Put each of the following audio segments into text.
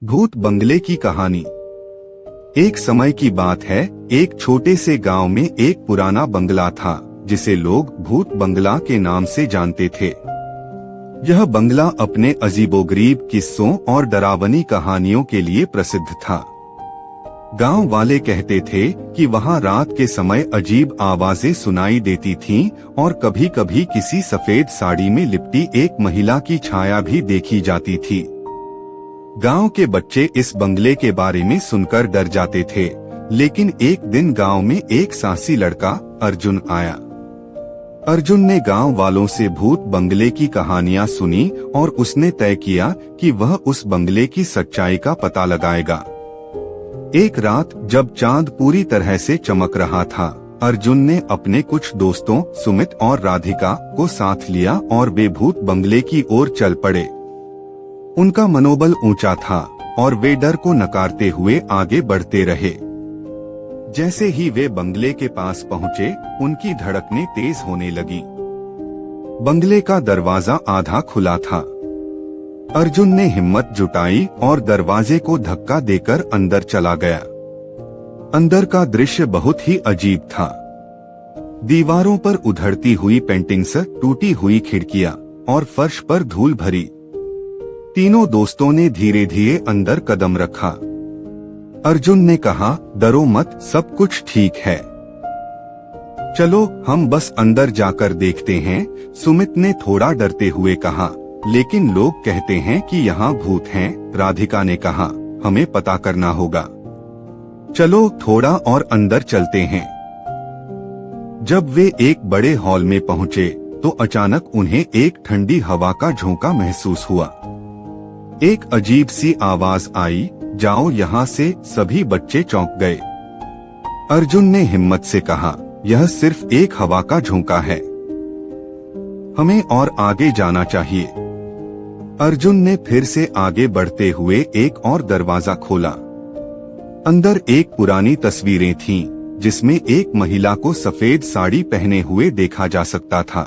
भूत बंगले की कहानी। एक समय की बात है, एक छोटे से गांव में एक पुराना बंगला था जिसे लोग भूत बंगला के नाम से जानते थे। यह बंगला अपने अजीबोगरीब किस्सों और डरावनी कहानियों के लिए प्रसिद्ध था। गांव वाले कहते थे कि वहां रात के समय अजीब आवाजें सुनाई देती थीं और कभी कभी किसी सफेद साड़ी में लिपटी एक महिला की छाया भी देखी जाती थी। गांव के बच्चे इस बंगले के बारे में सुनकर डर जाते थे, लेकिन एक दिन गांव में एक साहसी लड़का अर्जुन आया। अर्जुन ने गांव वालों से भूत बंगले की कहानियां सुनी और उसने तय किया कि वह उस बंगले की सच्चाई का पता लगाएगा। एक रात जब चांद पूरी तरह से चमक रहा था, अर्जुन ने अपने कुछ दोस्तों सुमित और राधिका को साथ लिया और वे भूत बंगले की ओर चल पड़े। उनका मनोबल ऊंचा था और वे डर को नकारते हुए आगे बढ़ते रहे। जैसे ही वे बंगले के पास पहुंचे, उनकी धड़कनें तेज होने लगी। बंगले का दरवाजा आधा खुला था। अर्जुन ने हिम्मत जुटाई और दरवाजे को धक्का देकर अंदर चला गया। अंदर का दृश्य बहुत ही अजीब था। दीवारों पर उधड़ती हुई पेंटिंग्स, टूटी हुई खिड़कियां और फर्श पर धूल भरी। तीनों दोस्तों ने धीरे धीरे अंदर कदम रखा। अर्जुन ने कहा, डरो मत, सब कुछ ठीक है। चलो हम बस अंदर जाकर देखते हैं, सुमित ने थोड़ा डरते हुए कहा। लेकिन लोग कहते हैं कि यहाँ भूत हैं, राधिका ने कहा। हमें पता करना होगा। चलो थोड़ा और अंदर चलते हैं। जब वे एक बड़े हॉल में पहुँचे तो अचानक उन्हें एक ठंडी हवा का झोंका महसूस हुआ। एक अजीब सी आवाज आई, जाओ यहाँ से। सभी बच्चे चौंक गए। अर्जुन ने हिम्मत से कहा, यह सिर्फ एक हवा का झोंका है, हमें और आगे जाना चाहिए। अर्जुन ने फिर से आगे बढ़ते हुए एक और दरवाजा खोला। अंदर एक पुरानी तस्वीरें थीं, जिसमें एक महिला को सफेद साड़ी पहने हुए देखा जा सकता था।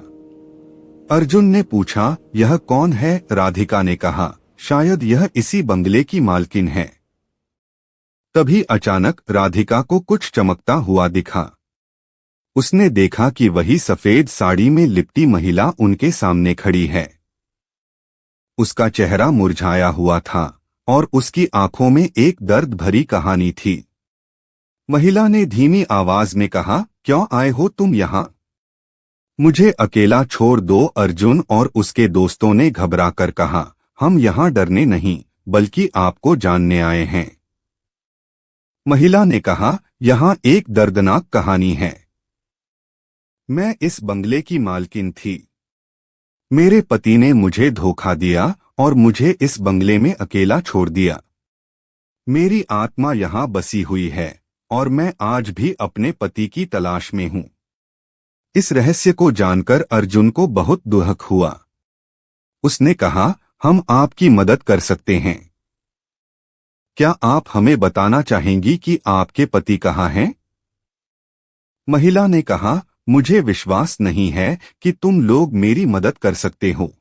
अर्जुन ने पूछा, यह कौन है? राधिका ने कहा, शायद यह इसी बंगले की मालकिन है। तभी अचानक राधिका को कुछ चमकता हुआ दिखा। उसने देखा कि वही सफेद साड़ी में लिपटी महिला उनके सामने खड़ी है। उसका चेहरा मुरझाया हुआ था और उसकी आंखों में एक दर्द भरी कहानी थी। महिला ने धीमी आवाज में कहा, क्यों आए हो तुम यहाँ? मुझे अकेला छोड़ दो। अर्जुन और उसके दोस्तों ने घबराकर कहा, हम यहाँ डरने नहीं, बल्कि आपको जानने आए हैं। महिला ने कहा, यहाँ एक दर्दनाक कहानी है। मैं इस बंगले की मालकिन थी। मेरे पति ने मुझे धोखा दिया और मुझे इस बंगले में अकेला छोड़ दिया। मेरी आत्मा यहाँ बसी हुई है और मैं आज भी अपने पति की तलाश में हूँ। इस रहस्य को जानकर अर्जुन को बहुत दुख हुआ। उसने कहा, हम आपकी मदद कर सकते हैं। क्या आप हमें बताना चाहेंगी कि आपके पति कहाँ हैं? महिला ने कहा, मुझे विश्वास नहीं है कि तुम लोग मेरी मदद कर सकते हो,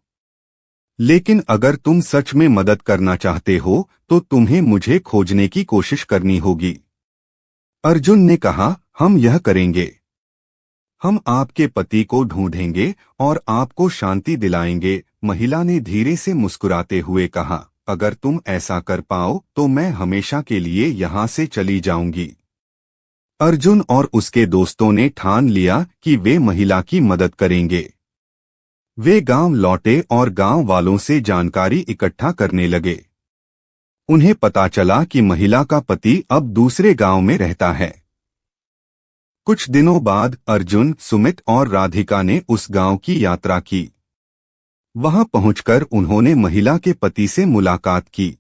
लेकिन अगर तुम सच में मदद करना चाहते हो तो तुम्हें मुझे खोजने की कोशिश करनी होगी। अर्जुन ने कहा, हम यह करेंगे। हम आपके पति को ढूंढेंगे और आपको शांति दिलाएंगे। महिला ने धीरे से मुस्कुराते हुए कहा, अगर तुम ऐसा कर पाओ तो मैं हमेशा के लिए यहाँ से चली जाऊंगी। अर्जुन और उसके दोस्तों ने ठान लिया कि वे महिला की मदद करेंगे। वे गांव लौटे और गांव वालों से जानकारी इकट्ठा करने लगे। उन्हें पता चला कि महिला का पति अब दूसरे गांव में रहता है। कुछ दिनों बाद अर्जुन, सुमित और राधिका ने उस गांव की यात्रा की। वहां पहुंचकर उन्होंने महिला के पति से मुलाकात की।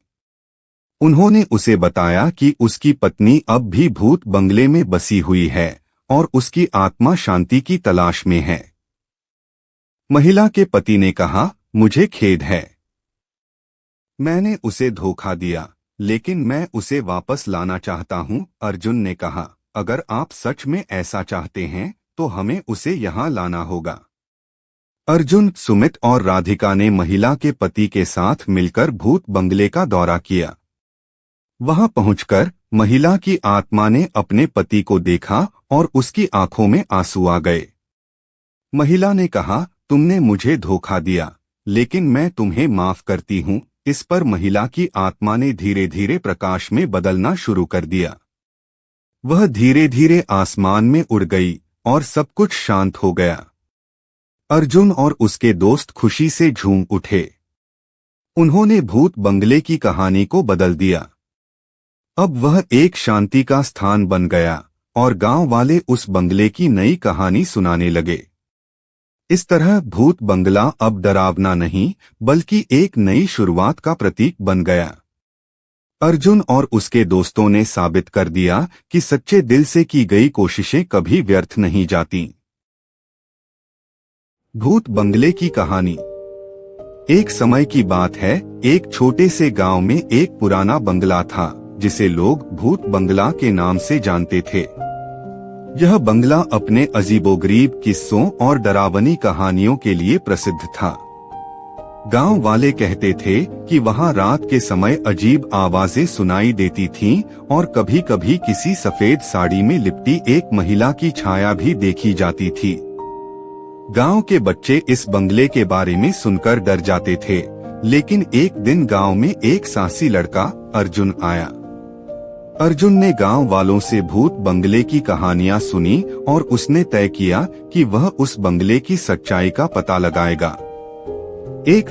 उन्होंने उसे बताया कि उसकी पत्नी अब भी भूत बंगले में बसी हुई है और उसकी आत्मा शांति की तलाश में है। महिला के पति ने कहा, मुझे खेद है, मैंने उसे धोखा दिया, लेकिन मैं उसे वापस लाना चाहता हूं। अर्जुन ने कहा, अगर आप सच में ऐसा चाहते हैं तो हमें उसे यहाँ लाना होगा। अर्जुन, सुमित और राधिका ने महिला के पति के साथ मिलकर भूत बंगले का दौरा किया। वहां पहुंचकर महिला की आत्मा ने अपने पति को देखा और उसकी आंखों में आंसू आ गए। महिला ने कहा, तुमने मुझे धोखा दिया, लेकिन मैं तुम्हें माफ करती हूँ। इस पर महिला की आत्मा ने धीरे धीरे प्रकाश में बदलना शुरू कर दिया। वह धीरे धीरे आसमान में उड़ गई और सब कुछ शांत हो गया। अर्जुन और उसके दोस्त खुशी से झूम उठे। उन्होंने भूत बंगले की कहानी को बदल दिया। अब वह एक शांति का स्थान बन गया और गांव वाले उस बंगले की नई कहानी सुनाने लगे। इस तरह भूत बंगला अब डरावना नहीं बल्कि एक नई शुरुआत का प्रतीक बन गया। अर्जुन और उसके दोस्तों ने साबित कर दिया कि सच्चे दिल से की गई कोशिशें कभी व्यर्थ नहीं जाती। भूत बंगले की कहानी। एक समय की बात है, एक छोटे से गांव में एक पुराना बंगला था जिसे लोग भूत बंगला के नाम से जानते थे। यह बंगला अपने अजीबोगरीब किस्सों और डरावनी कहानियों के लिए प्रसिद्ध था। गांव वाले कहते थे कि वहां रात के समय अजीब आवाजें सुनाई देती थीं और कभी कभी किसी सफेद साड़ी में लिपटी एक महिला की छाया भी देखी जाती थी। गांव के बच्चे इस बंगले के बारे में सुनकर डर जाते थे, लेकिन एक दिन गांव में एक साहसी लड़का अर्जुन आया। अर्जुन ने गांव वालों से भूत बंगले की कहानियां सुनी और उसने तय किया कि वह उस बंगले की सच्चाई का पता लगाएगा। एक